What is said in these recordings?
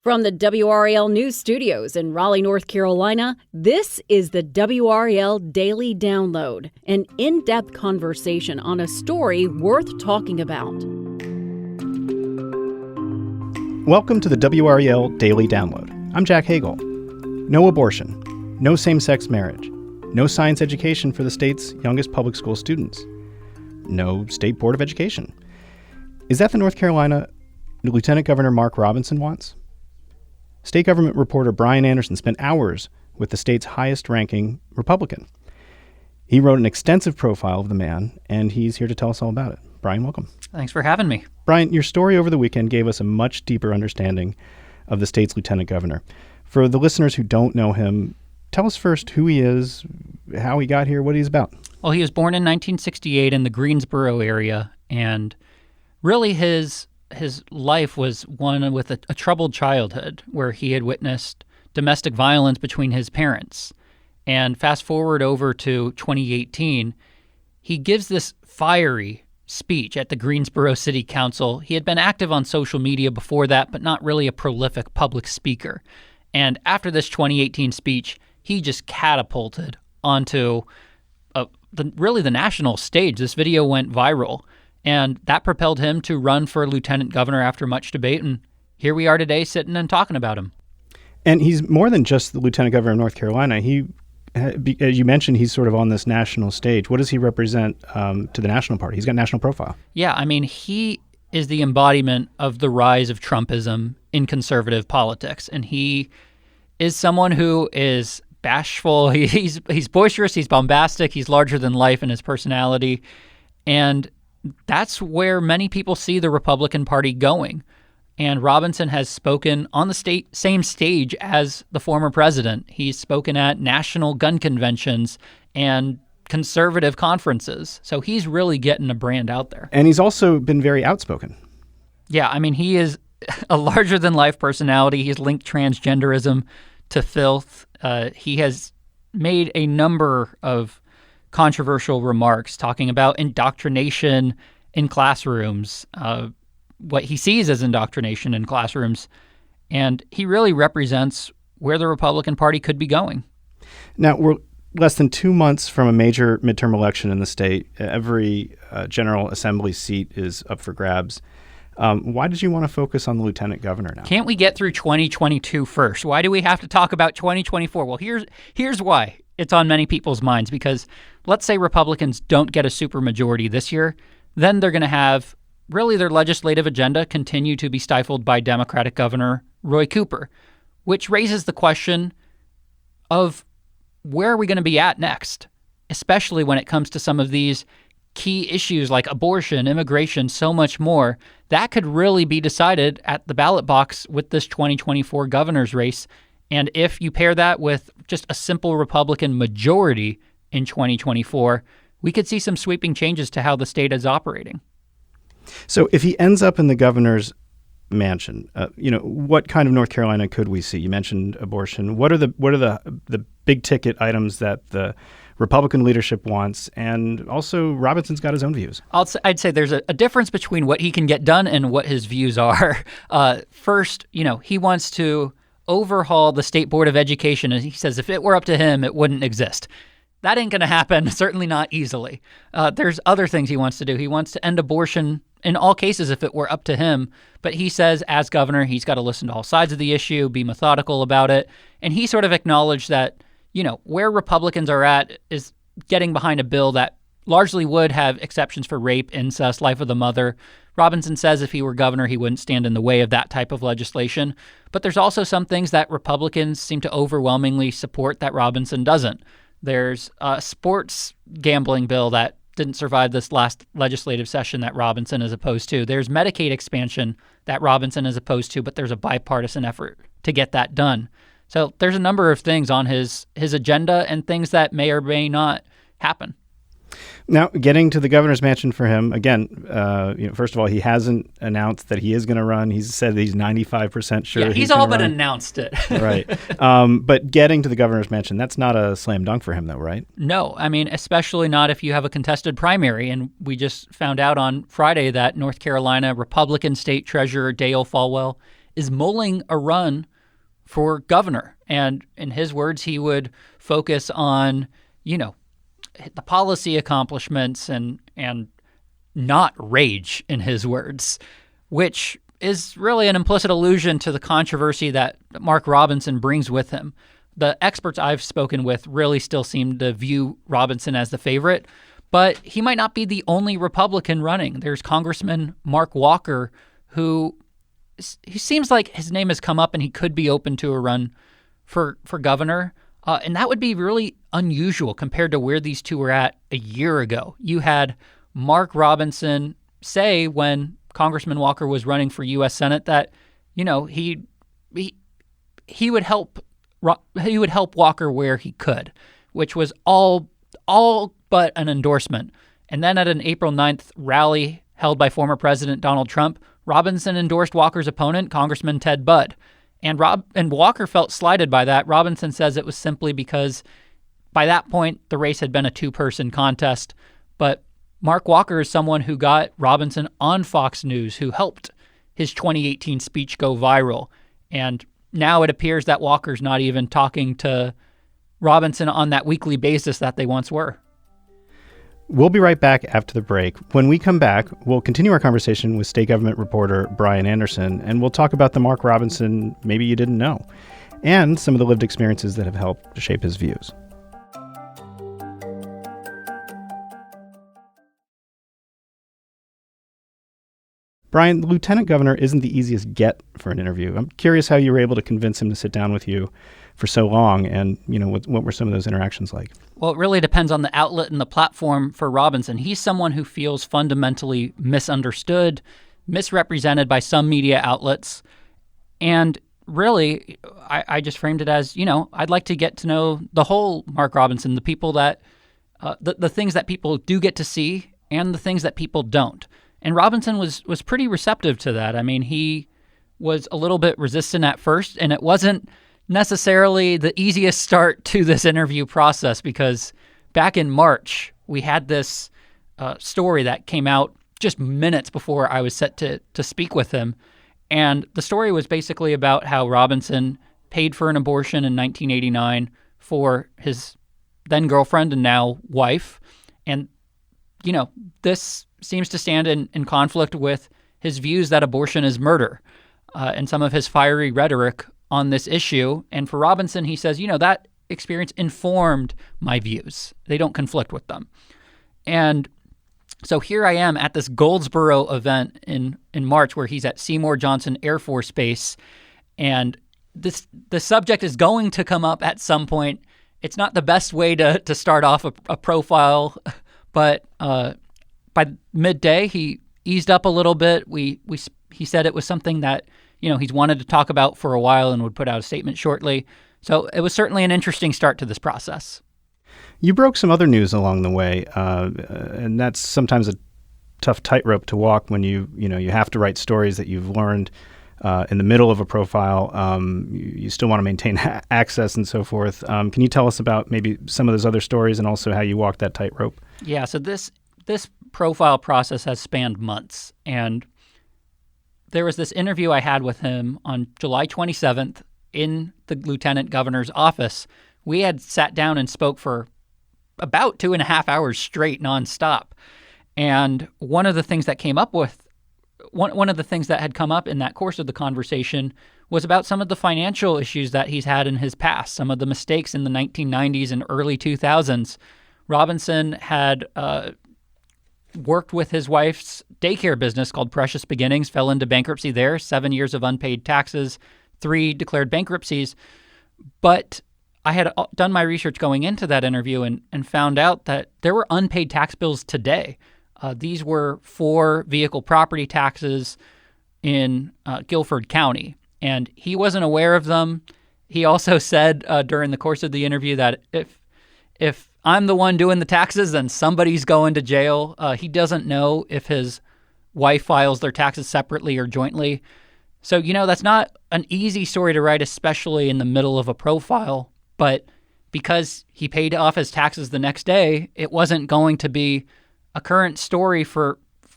From the WRAL News Studios in Raleigh, North Carolina, this is the WRAL Daily Download, an in-depth conversation on a story worth talking about. Welcome to the WRAL Daily Download. I'm Jack Hagel. No abortion, no same-sex marriage, no science education for the state's youngest public school students, no state board of education. Is that the North Carolina Lieutenant Governor Mark Robinson wants? State government reporter Bryan spent hours with the state's highest-ranking Republican. He wrote an extensive profile of the man, and he's here to tell us all about it. Bryan, welcome. Thanks for having me. Bryan, your story over the weekend gave us a much deeper understanding of the state's lieutenant governor. For the listeners who don't know him, tell us first who he is, how he got here, what he's about. Well, he was born in 1968 in the Greensboro area, and really his life was one with a troubled childhood where he had witnessed domestic violence between his parents. And fast forward over to 2018, he gives this fiery speech at the Greensboro City Council. He had been active on social media before that, but not really a prolific public speaker. And after this 2018 speech, he just catapulted onto the national stage. This video went viral. And that propelled him to run for lieutenant governor after much debate. And here we are today sitting and talking about him. And he's more than just the lieutenant governor of North Carolina. He, as you mentioned, he's sort of on this national stage. What does he represent to the national party? He's got national profile. Yeah, I mean, he is the embodiment of the rise of Trumpism in conservative politics. And he is someone who is bashful. He's boisterous. He's bombastic. He's larger than life in his personality. And that's where many people see the Republican Party going. And Robinson has spoken on the same stage as the former president. He's spoken at national gun conventions and conservative conferences. So he's really getting a brand out there. And he's also been very outspoken. Yeah, I mean, he is a larger-than-life personality. He's linked transgenderism to filth. He has made a number of controversial remarks talking about indoctrination in classrooms, what he sees as indoctrination in classrooms, and he really represents where the Republican Party could be going. Now, we're less than 2 months from a major midterm election in the state. Every General Assembly seat is up for grabs. Why did you want to focus on the lieutenant governor now? Can't we get through 2022 first? Why do we have to talk about 2024? Well, here's why it's on many people's minds, because let's say Republicans don't get a supermajority this year, then they're going to have really their legislative agenda continue to be stifled by Democratic Governor Roy Cooper, which raises the question of where are we going to be at next, especially when it comes to some of these key issues like abortion, immigration, so much more. That could really be decided at the ballot box with this 2024 governor's race. And if you pair that with just a simple Republican majority in 2024, we could see some sweeping changes to how the state is operating. So if he ends up in the governor's mansion, what kind of North Carolina could we see? You mentioned abortion. What are the big ticket items that the Republican leadership wants? And also, Robinson's got his own views. I'd say there's a difference between what he can get done and what his views are. First, he wants to overhaul the State Board of Education. And he says if it were up to him, it wouldn't exist. That ain't going to happen, certainly not easily. There's other things he wants to do. He wants to end abortion in all cases if it were up to him. But he says as governor, he's got to listen to all sides of the issue, be methodical about it. And he sort of acknowledged that, where Republicans are at is getting behind a bill that largely would have exceptions for rape, incest, life of the mother. Robinson says if he were governor, he wouldn't stand in the way of that type of legislation. But there's also some things that Republicans seem to overwhelmingly support that Robinson doesn't. There's a sports gambling bill that didn't survive this last legislative session that Robinson is opposed to. There's Medicaid expansion that Robinson is opposed to, but there's a bipartisan effort to get that done. So there's a number of things on his agenda and things that may or may not happen. Now, getting to the governor's mansion for him, again, first of all, he hasn't announced that he is going to run. He's said he's 95% sure. Yeah, he's all but announced it. Right. But getting to the governor's mansion, that's not a slam dunk for him, though, right? No. I mean, especially not if you have a contested primary. And we just found out on Friday that North Carolina Republican State Treasurer Dale Folwell is mulling a run for governor. And in his words, he would focus on, the policy accomplishments and not rage, in his words, which is really an implicit allusion to the controversy that Mark Robinson brings with him. The experts I've spoken with really still seem to view Robinson as the favorite, but he might not be the only Republican running. There's Congressman Mark Walker, who he seems like his name has come up and he could be open to a run for governor. And that would be really unusual compared to where these two were at a year ago. You had Mark Robinson say when Congressman Walker was running for U.S. Senate that, he would help Walker where he could, which was all but an endorsement. And then at an April 9th rally held by former President Donald Trump, Robinson endorsed Walker's opponent, Congressman Ted Budd. And Walker felt slighted by that. Robinson says it was simply because by that point, the race had been a two-person contest. But Mark Walker is someone who got Robinson on Fox News, who helped his 2018 speech go viral. And now it appears that Walker's not even talking to Robinson on that weekly basis that they once were. We'll be right back after the break. When we come back, we'll continue our conversation with state government reporter Bryan Anderson, and we'll talk about the Mark Robinson maybe you didn't know, and some of the lived experiences that have helped to shape his views. Bryan, the lieutenant governor isn't the easiest get for an interview. I'm curious how you were able to convince him to sit down with you for so long, and what were some of those interactions like? Well, it really depends on the outlet and the platform for Robinson. He's someone who feels fundamentally misunderstood, misrepresented by some media outlets, and really, I just framed it as, I'd like to get to know the whole Mark Robinson, the people that, the things that people do get to see and the things that people don't. And Robinson was pretty receptive to that. I mean, he was a little bit resistant at first, and it wasn't necessarily the easiest start to this interview process because back in March, we had this story that came out just minutes before I was set to speak with him. And the story was basically about how Robinson paid for an abortion in 1989 for his then girlfriend and now wife. And, this seems to stand in conflict with his views that abortion is murder and some of his fiery rhetoric on this issue. And for Robinson, he says, that experience informed my views. They don't conflict with them. And so here I am at this Goldsboro event in March where he's at Seymour Johnson Air Force Base. And the subject is going to come up at some point. It's not the best way to start off a profile, but by midday, he eased up a little bit. He said it was something that, he's wanted to talk about for a while and would put out a statement shortly. So it was certainly an interesting start to this process. You broke some other news along the way, and that's sometimes a tough tightrope to walk when you have to write stories that you've learned in the middle of a profile. You still want to maintain access and so forth. Can you tell us about maybe some of those other stories and also how you walked that tightrope? Yeah, so this profile process has spanned months, and there was this interview I had with him on July 27th in the lieutenant governor's office. We had sat down and spoke for about 2.5 hours straight, nonstop. And one of the things that had come up in that course of the conversation was about some of the financial issues that he's had in his past, some of the mistakes in the 1990s and early 2000s. Robinson had worked with his wife's daycare business called Precious Beginnings, fell into bankruptcy there, 7 years of unpaid taxes, 3 declared bankruptcies. But I had done my research going into that interview and found out that there were unpaid tax bills today. These were 4 vehicle property taxes in Guilford County, and he wasn't aware of them. He also said during the course of the interview that if I'm the one doing the taxes, then somebody's going to jail. He doesn't know if his wife files their taxes separately or jointly. So, that's not an easy story to write, especially in the middle of a profile. But because he paid off his taxes the next day, it wasn't going to be a current story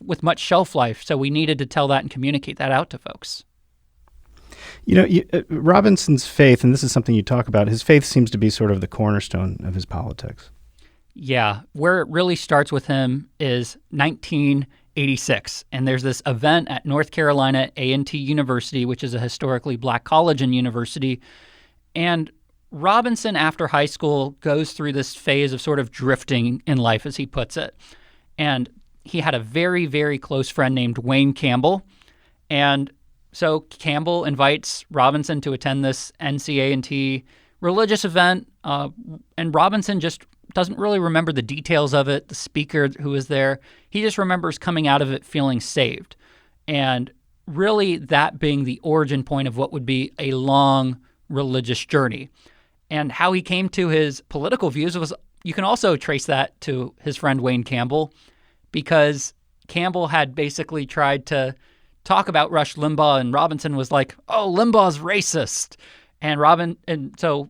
with much shelf life. So we needed to tell that and communicate that out to folks. Robinson's faith, and this is something you talk about, his faith seems to be sort of the cornerstone of his politics. Yeah, where it really starts with him is 1986, and there's this event at North Carolina A&T University, which is a historically black college and university, and Robinson, after high school, goes through this phase of sort of drifting in life, as he puts it, and he had a very, very close friend named Wayne Campbell, and so Campbell invites Robinson to attend this NCA&T religious event, and Robinson just doesn't really remember the details of it, the speaker who was there. He just remembers coming out of it feeling saved, and really that being the origin point of what would be a long religious journey. And how he came to his political views was, you can also trace that to his friend Wayne Campbell, because Campbell had basically tried to talk about Rush Limbaugh, and Robinson was like, "Oh, Limbaugh's racist." And so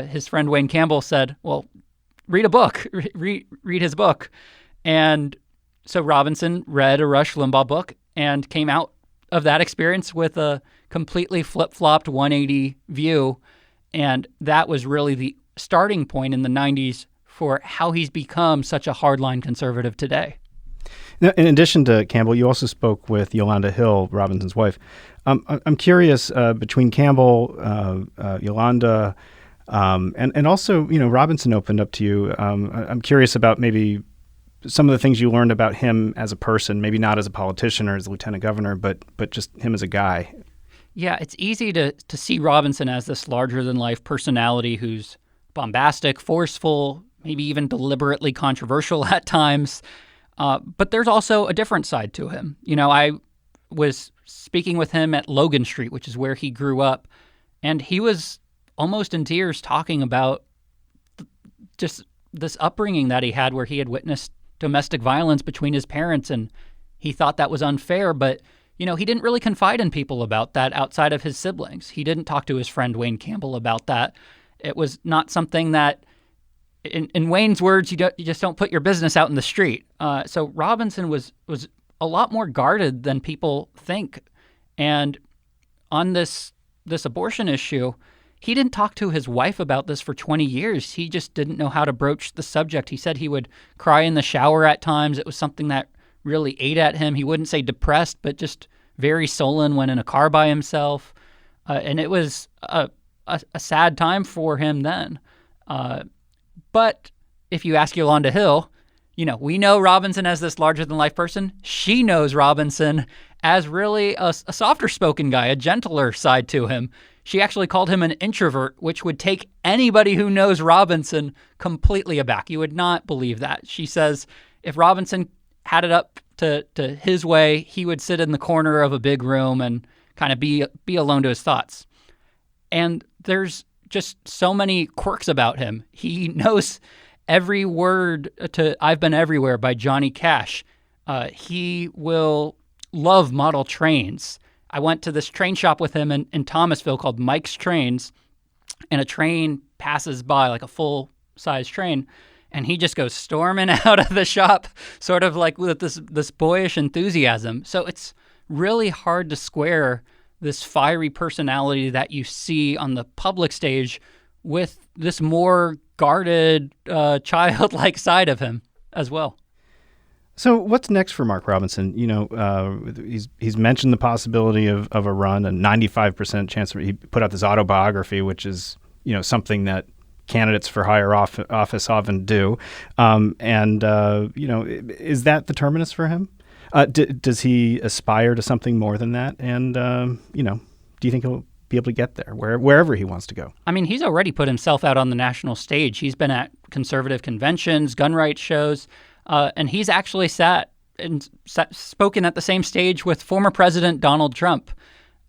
his friend Wayne Campbell said, "Well, read a book, read his book." And so Robinson read a Rush Limbaugh book and came out of that experience with a completely flip-flopped 180 view. And that was really the starting point in the 90s for how he's become such a hardline conservative today. Now, in addition to Campbell, you also spoke with Yolanda Hill, Robinson's wife. I'm curious, between Campbell, Yolanda, and also, Robinson opened up to you. I'm curious about maybe some of the things you learned about him as a person, maybe not as a politician or as a lieutenant governor, but just him as a guy. Yeah, it's easy to see Robinson as this larger-than-life personality who's bombastic, forceful, maybe even deliberately controversial at times. But there's also a different side to him. I was speaking with him at Logan Street, which is where he grew up, and he was almost in tears talking about just this upbringing that he had, where he had witnessed domestic violence between his parents, and he thought that was unfair, but he didn't really confide in people about that outside of his siblings. He didn't talk to his friend Wayne Campbell about that. It was not something that, in Wayne's words, you just don't put your business out in the street. So Robinson was a lot more guarded than people think. And on this abortion issue, he didn't talk to his wife about this for 20 years. He just didn't know how to broach the subject. He said he would cry in the shower at times. It was something that really ate at him. He wouldn't say depressed, but just very sullen when in a car by himself. And it was a sad time for him then. But if you ask Yolanda Hill, we know Robinson as this larger-than-life person. She knows Robinson as really a softer-spoken guy, a gentler side to him. She actually called him an introvert, which would take anybody who knows Robinson completely aback. You would not believe that. She says if Robinson had it up to his way, he would sit in the corner of a big room and kind of be alone to his thoughts. And there's just so many quirks about him. He knows every word to I've Been Everywhere by Johnny Cash. He will love model trains. I went to this train shop with him in Thomasville called Mike's Trains, and a train passes by, like a full-size train, and he just goes storming out of the shop, sort of like with this boyish enthusiasm. So it's really hard to square this fiery personality that you see on the public stage with this more guarded, childlike side of him as well. So what's next for Mark Robinson? He's mentioned the possibility of a run, a 95% chance. He put out this autobiography, which is, something that candidates for higher office often do. Is that the terminus for him? Does he aspire to something more than that? And, do you think he'll be able to get there, wherever he wants to go? I mean, he's already put himself out on the national stage. He's been at conservative conventions, gun rights shows, and he's actually sat and spoken at the same stage with former President Donald Trump.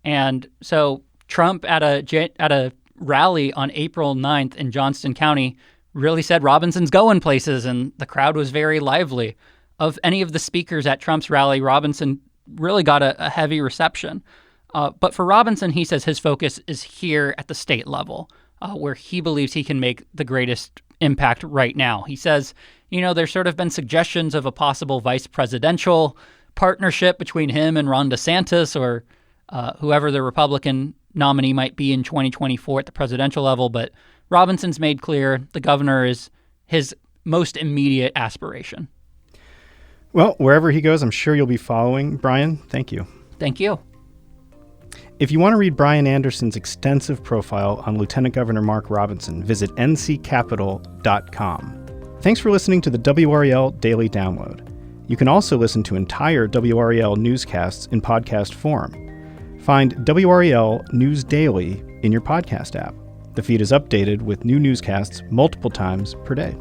And so Trump at a rally on April 9th in Johnston County really said Robinson's going places, and the crowd was very lively. Of any of the speakers at Trump's rally, Robinson really got a heavy reception. But for Robinson, he says his focus is here at the state level, where he believes he can make the greatest impact right now. He says, there's sort of been suggestions of a possible vice presidential partnership between him and Ron DeSantis, or whoever the Republican nominee might be in 2024 at the presidential level. But Robinson's made clear the governor is his most immediate aspiration. Well, wherever he goes, I'm sure you'll be following. Bryan, thank you. Thank you. If you want to read Bryan Anderson's extensive profile on Lieutenant Governor Mark Robinson, visit nccapital.com. Thanks for listening to the WRAL Daily Download. You can also listen to entire WRAL newscasts in podcast form. Find WRAL News Daily in your podcast app. The feed is updated with new newscasts multiple times per day.